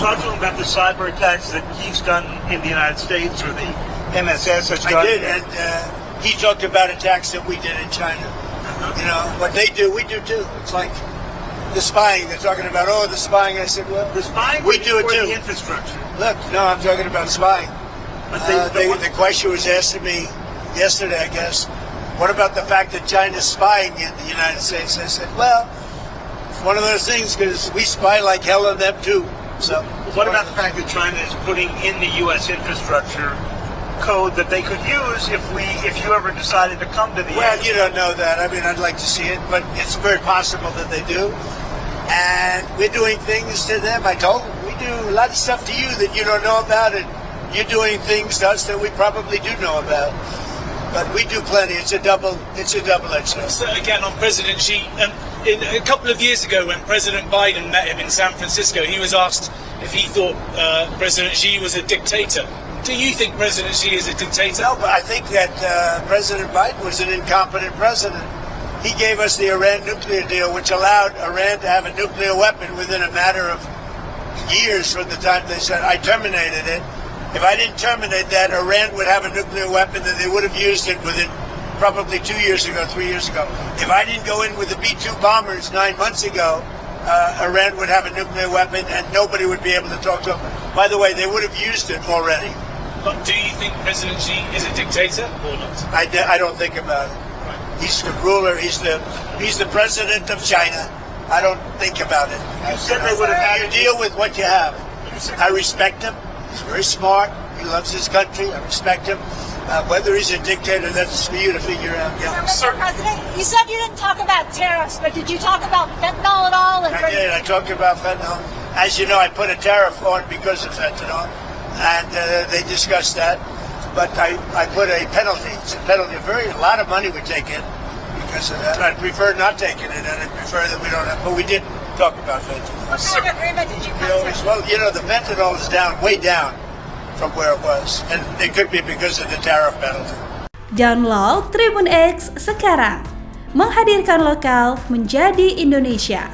talk to him about the cyber attacks that he's done in the United States or the MSS has done? I did, and he talked about attacks that we did in China. You know, what they do, we do too. It's like the spying. They're talking about, the spying. I said, well, The spying we do it or too. the infrastructure? Look, no, I'm talking about spying. But The question was asked to me yesterday, I guess, what about the fact that China's spying in the United States? I said, well, it's one of those things because we spy like hell on them too. So, what about the fact that China is putting in the U.S. infrastructure code that they could use if you ever decided to come to the well, end? you don't know that. I mean, I'd like to see it, but it's very possible that they do. And we're doing things to them. I told them, we do a lot of stuff to you that you don't know about, and you're doing things to us that we probably do know about. But we do plenty. It's a double-edged sword. So again, on President Xi, a couple of years ago when President Biden met him in San Francisco, he was asked if he thought President Xi was a dictator. Do you think President Xi is a dictator? No, but I think that President Biden was an incompetent president. He gave us the Iran nuclear deal, which allowed Iran to have a nuclear weapon within a matter of years from the time they said, I terminated it. If I didn't terminate that, Iran would have a nuclear weapon that they would have used it within probably 2 years ago, 3 years ago. If I didn't go in with the B-2 bombers 9 months ago, Iran would have a nuclear weapon and nobody would be able to talk to them. By the way, they would have used it already. But do you think President Xi is a dictator or not? I don't think about it. He's the ruler. He's the president of China. I don't think about it. You said they would have had You deal with what you have. I respect him. He's very smart. He loves his country. I respect him. Whether he's a dictator, that's for you to figure out. Yeah. Mr. President, you said you didn't talk about tariffs, but did you talk about fentanyl at all? I did. I talked about fentanyl. As you know, I put a tariff on because of fentanyl, and they discussed that. But I put a penalty. It's a penalty. A lot of money we take in because of that. I'd prefer not taking it, and I'd prefer that we don't have. But we did talk about fentanyl. What kind of agreement did you come to? Well, you know, the fentanyl is down, way down from where it was, and it could be because of the tariff penalty. Download Tribun X sekarang, menghadirkan lokal menjadi Indonesia.